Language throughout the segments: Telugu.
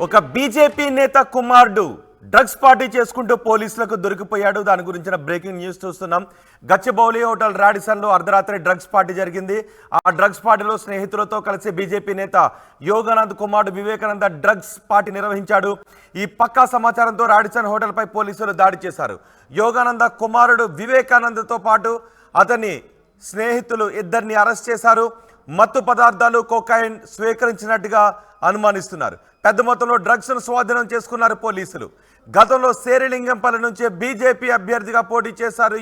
ఒక బీజేపీ నేత కుమారుడు డ్రగ్స్ పార్టీ చేసుకుంటూ పోలీసులకు దొరికిపోయాడు. దాని గురించిన బ్రేకింగ్ న్యూస్ చూస్తున్నాం. గచ్చిబౌలి హోటల్ రాడిసన్లో అర్ధరాత్రి డ్రగ్స్ పార్టీ జరిగింది. ఆ డ్రగ్స్ పార్టీలో స్నేహితులతో కలిసి బీజేపీ నేత యోగానంద్ కుమారుడు వివేకానంద డ్రగ్స్ పార్టీ నిర్వహించాడు. ఈ పక్కా సమాచారంతో రాడిసన్ హోటల్పై పోలీసులు దాడి చేశారు. యోగానంద కుమారుడు వివేకానందతో పాటు అతని స్నేహితులు ఇద్దరిని అరెస్ట్ చేశారు. మత్తు పదార్థాలు కోకాయిన్ స్వీకరించినట్టుగా అనుమానిస్తున్నారు. పెద్ద మొత్తంలో డ్రగ్స్ ను స్వాధీనం చేసుకున్నారు పోలీసులు. గతంలో శేరిలింగంపల్లి నుంచి బీజేపీ అభ్యర్థిగా పోటీ చేశారు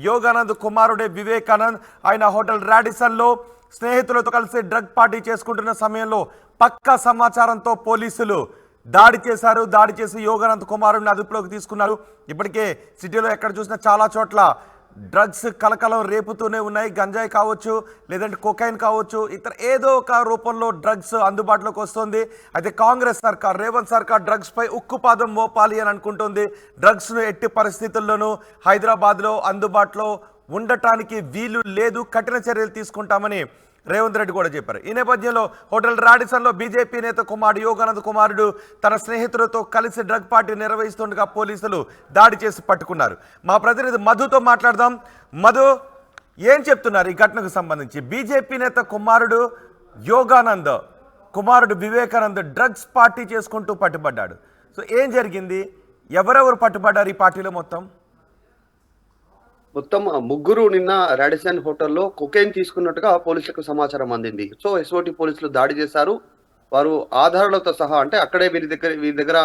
యోగానంద్ కుమారుడే వివేకానంద్. ఆయన హోటల్ రాడిసన్ లో స్నేహితులతో కలిసి డ్రగ్ పార్టీ చేసుకుంటున్న సమయంలో పక్కా సమాచారంతో పోలీసులు దాడి చేశారు. దాడి చేసి యోగానంద్ కుమారుడిని అదుపులోకి తీసుకున్నారు. ఇప్పటికే సిటీలో ఎక్కడ చూసినా చాలా చోట్ల డ్రగ్స్ కలకలం రేపుతూనే ఉన్నాయి. గంజాయి కావచ్చు, లేదంటే కొకైన్ కావచ్చు, ఇతర ఏదో ఒక రూపంలో డ్రగ్స్ అందుబాటులోకి వస్తుంది. అయితే కాంగ్రెస్ సర్కార్, రేవంత్ సర్కార్ డ్రగ్స్ పై ఉక్కుపాదం మోపాలి అని అనుకుంటుంది. డ్రగ్స్ను ఎట్టి పరిస్థితుల్లోనూ హైదరాబాద్లో అందుబాటులో ఉండటానికి వీలు లేదు, కఠిన చర్యలు తీసుకుంటామని రేవంత్ రెడ్డి కూడా చెప్పారు. ఈ నేపథ్యంలో హోటల్ రాడిసన్లో బీజేపీ నేత కుమారుడు యోగానంద్ కుమారుడు తన స్నేహితులతో కలిసి డ్రగ్ పార్టీ నిర్వహిస్తుండగా పోలీసులు దాడి చేసి పట్టుకున్నారు. మా ప్రతినిధి మధుతో మాట్లాడదాం. మధు, ఏం చెప్తున్నారు ఈ ఘటనకు సంబంధించి? బీజేపీ నేత కుమారుడు యోగానంద్ కుమారుడు వివేకానంద్ డ్రగ్స్ పార్టీ చేసుకుంటూ పట్టుబడ్డాడు. సో ఏం జరిగింది? ఎవరెవరు పట్టుబడ్డారు ఈ పార్టీలో? మొత్తం ముగ్గురు నిన్న రాడిసన్ హోటల్లో కొకైన్ తీసుకున్నట్టుగా పోలీసులకు సమాచారం అందింది. సో ఎస్ఓటి పోలీసులు దాడి చేశారు. వారు ఆధారాలతో సహా, అంటే అక్కడే వీరి దగ్గర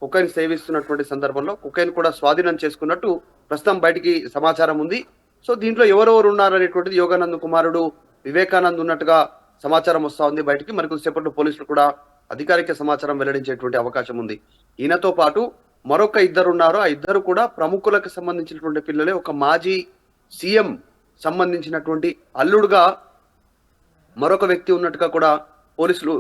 కొకైన్ సేవిస్తున్నటువంటి సందర్భంలో కొకైన్ కూడా స్వాధీనం చేసుకున్నట్టు ప్రస్తుతం బయటికి సమాచారం ఉంది. సో దీంట్లో ఎవరెవరు ఉన్నారనేటువంటిది యోగానంద్ కుమారుడు వివేకానంద్ ఉన్నట్టుగా సమాచారం వస్తా ఉంది బయటికి. మరికొద్దిసేపట్లో పోలీసులు కూడా అధికారిక సమాచారం వెల్లడించేటువంటి అవకాశం ఉంది. ఈయనతో పాటు మరొక ఇద్దరు ఉన్నారు. ఆ ఇద్దరు కూడా ప్రముఖులకు సంబంధించినటువంటి పిల్లలే. ఒక మాజీ సీఎం సంబంధించినటువంటి అల్లుడుగా మరొక వ్యక్తి ఉన్నట్టుగా కూడా పోలీసులు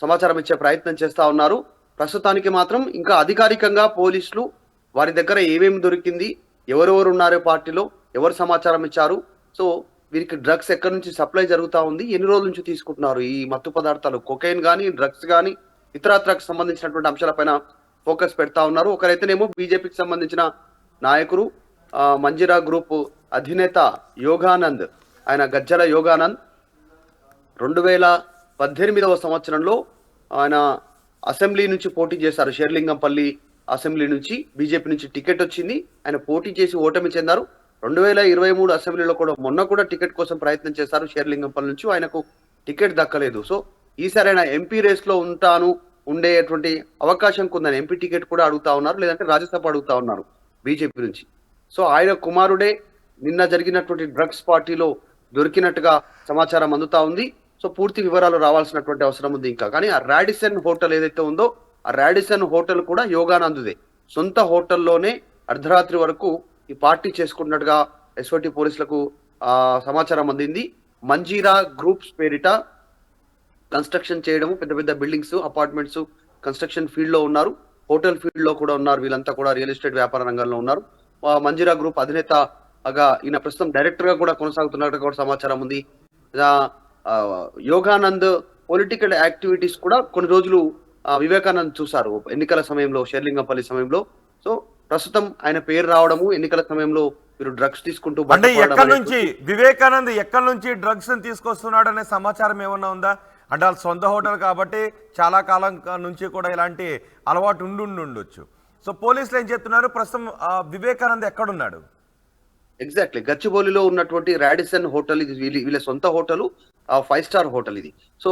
సమాచారం ఇచ్చే ప్రయత్నం చేస్తా ఉన్నారు. ప్రస్తుతానికి మాత్రం ఇంకా అధికారికంగా పోలీసులు వారి దగ్గర ఏమేమి దొరికింది, ఎవరెవరు ఉన్నారు పార్టీలో, ఎవరు సమాచారం ఇచ్చారు, సో వీరికి డ్రగ్స్ ఎక్కడి నుంచి సప్లై జరుగుతూ ఉంది, ఎన్ని రోజుల నుంచి తీసుకుంటున్నారు ఈ మత్తు పదార్థాలు, కొకైన్ కానీ డ్రగ్స్ కానీ ఇతరత్రకు సంబంధించినటువంటి అంశాలపైన ఫోకస్ పెడతా ఉన్నారు. ఒకరైతేనేమో బీజేపీకి సంబంధించిన నాయకుడు, మంజిరా గ్రూప్ అధినేత యోగానంద్, ఆయన గజ్జల యోగానంద్ 2018 సంవత్సరంలో ఆయన అసెంబ్లీ నుంచి పోటీ చేశారు. షేర్లింగంపల్లి అసెంబ్లీ నుంచి బీజేపీ నుంచి టికెట్ వచ్చింది. ఆయన పోటీ చేసి ఓటమి చెందారు. 2023 అసెంబ్లీలో కూడా మొన్న కూడా టికెట్ కోసం ప్రయత్నం చేశారు షేర్లింగంపల్లి నుంచి. ఆయనకు టికెట్ దక్కలేదు. సో ఈసారి ఆయన ఎంపీ రేస్ లో ఉండేటువంటి అవకాశం ఉందని ఎంపీ టికెట్ కూడా అడుగుతా ఉన్నారు, లేదంటే రాజ్యసభ అడుగుతా ఉన్నారు బీజేపీ నుంచి. సో ఆయన కుమారుడే నిన్న జరిగినటువంటి డ్రగ్స్ పార్టీలో దొరికినట్టుగా సమాచారం అందుతా ఉంది. సో పూర్తి వివరాలు రావాల్సినటువంటి అవసరం ఉంది ఇంకా. కానీ ఆ రాడిసన్ హోటల్ ఏదైతే ఉందో, ఆ రాడిసన్ హోటల్ కూడా యోగానందుదే సొంత హోటల్లోనే అర్ధరాత్రి వరకు ఈ పార్టీ చేసుకున్నట్టుగా ఎస్ఓటి పోలీసులకు సమాచారం అందింది. మంజీరా గ్రూప్స్ పేరిట కన్స్ట్రక్షన్ చేయడము, పెద్ద పెద్ద బిల్డింగ్స్, అపార్ట్మెంట్స్ కన్స్ట్రక్షన్ ఫీల్డ్ లో ఉన్నారు, హోటల్ ఫీల్డ్ లో కూడా ఉన్నారు. వీళ్ళంతా కూడా రియల్ ఎస్టేట్ వ్యాపార రంగంలో ఉన్నారు. మంజిరా గ్రూప్ అధినేతగా ఈయన ప్రస్తుతం డైరెక్టర్ గా కూడా కొనసాగుతున్నట్టు కూడా సమాచారం ఉంది. యోగానంద్ పొలిటికల్ యాక్టివిటీస్ కూడా కొన్ని రోజులు వివేకానంద్ చూశారు ఎన్నికల సమయంలో, షేర్లింగంపల్లి సమయంలో. సో ప్రస్తుతం ఆయన పేరు రావడము, ఎన్నికల సమయంలో మీరు డ్రగ్స్ తీసుకుంటూ వివేకానంద్ ఎక్కడి నుంచి డ్రగ్స్ తీసుకొస్తున్నాడు అనే సమాచారం ఏమన్నా ఉందా? అంటే వాళ్ళ సొంత హోటల్ కాబట్టి చాలా కాలం నుంచి కూడా ఇలాంటి అలవాటు ఉండొచ్చు. సో పోలీసులు ఏం చెప్తున్నారు? ప్రస్తుతం వివేకానంద్ ఎక్కడున్నాడు? ఎగ్జాక్ట్లీ గచ్చిబౌలిలో ఉన్నటువంటి రాడిసన్ హోటల్ ఇది వీళ్ళ సొంత హోటల్, 5 స్టార్ హోటల్ ఇది. సో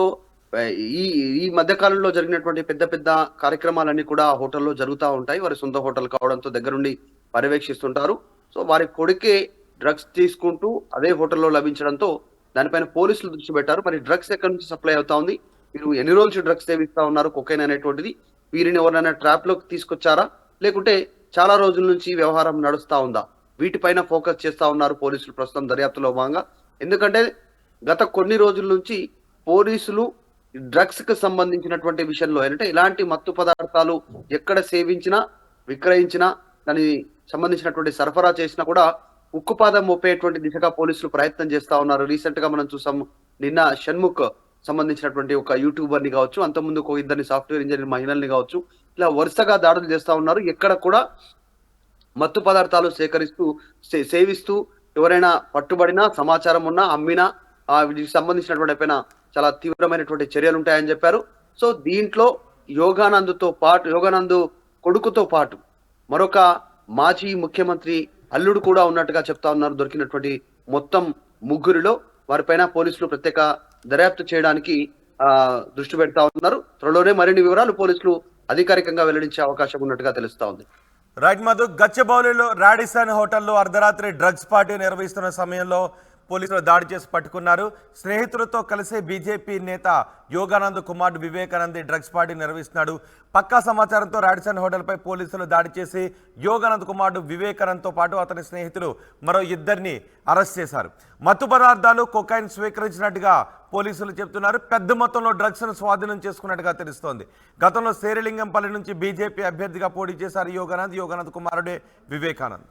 ఈ మధ్య కాలంలో జరిగినటువంటి పెద్ద పెద్ద కార్యక్రమాలన్నీ కూడా ఆ హోటల్లో జరుగుతూ ఉంటాయి. వారి సొంత హోటల్ కావడంతో దగ్గరుండి పర్యవేక్షిస్తుంటారు. సో వారి కొడుకే డ్రగ్స్ తీసుకుంటూ అదే హోటల్లో లభించడంతో దానిపైన పోలీసులు దృష్టి పెట్టారు. మరి డ్రగ్స్ ఎక్కడి నుంచి సప్లై అవుతా ఉంది, మీరు ఎన్ని రోజులు డ్రగ్స్ సేవిస్తా ఉన్నారు, కొకైన్ అనేటువంటిది, వీరిని ఎవరైనా ట్రాప్ లోకి తీసుకొచ్చారా, లేకుంటే చాలా రోజుల నుంచి వ్యవహారం నడుస్తా ఉందా, వీటిపైన ఫోకస్ చేస్తా ఉన్నారు పోలీసులు ప్రస్తుతం దర్యాప్తులో భాగంగా. ఎందుకంటే గత కొన్ని రోజుల నుంచి పోలీసులు డ్రగ్స్ కి సంబంధించినటువంటి విషయంలో, అంటే ఇలాంటి మత్తు పదార్థాలు ఎక్కడ సేవించినా, విక్రయించినా, దాని సంబంధించినటువంటి సరఫరా చేసినా కూడా ఉక్కుపాదం మోపేటువంటి దిశగా పోలీసులు ప్రయత్నం చేస్తా ఉన్నారు. రీసెంట్ గా మనం చూసాం, నిన్న షణ్ముఖ్ సంబంధించినటువంటి ఒక యూట్యూబర్ని కావచ్చు, అంతకుముందు ఒక ఇద్దరిని సాఫ్ట్వేర్ ఇంజనీర్ మహిళల్ని కావచ్చు, ఇలా వరుసగా దాడులు చేస్తా ఉన్నారు. ఎక్కడ కూడా మత్తు పదార్థాలు సేకరిస్తూ సేవిస్తూ ఎవరైనా పట్టుబడినా, సమాచారం ఉన్నా, అమ్మినా వీటికి సంబంధించినటువంటి పైన చాలా తీవ్రమైనటువంటి చర్యలు ఉంటాయని చెప్పారు. సో దీంట్లో యోగానంద్ కొడుకుతో పాటు మరొక మాజీ ముఖ్యమంత్రి అల్లుడు కూడా ఉన్నట్టుగా చెప్తా ఉన్నారు. దొరికినటువంటి మొత్తం ముగ్గురిలో వారిపైన పోలీసులు ప్రత్యేక దర్యాప్తు చేయడానికి దృష్టి పెడతా ఉన్నారు. త్వరలోనే మరిన్ని వివరాలు పోలీసులు అధికారికంగా వెల్లడించే అవకాశం ఉన్నట్టుగా తెలుస్తా ఉంది. రైట్ మధు, గచ్చిబౌలిలో రాడిసన్ హోటల్లో అర్ధరాత్రి డ్రగ్స్ పార్టీ నిర్వహిస్తున్న సమయంలో పోలీసులు దాడి చేసి పట్టుకున్నారు. స్నేహితులతో కలిసి బీజేపీ నేత యోగానంద్ కుమార్ వివేకానంద్ డ్రగ్స్ పార్టీ నిర్వహిస్తున్నాడు. పక్కా సమాచారంతో రాడిసన్ హోటల్పై పోలీసులు దాడి చేసి యోగానంద్ కుమార్ వివేకానంద్తో పాటు అతని స్నేహితులు మరో ఇద్దరిని అరెస్ట్ చేశారు. మత్తు పదార్థాలు కొకైన్ స్వీకరించినట్టుగా పోలీసులు చెబుతున్నారు. పెద్ద మొత్తంలో డ్రగ్స్ను స్వాధీనం చేసుకున్నట్టుగా తెలుస్తోంది. గతంలో శేరిలింగంపల్లి నుంచి బీజేపీ అభ్యర్థిగా పోటీ చేశారు యోగానంద్ కుమారుడే వివేకానంద్.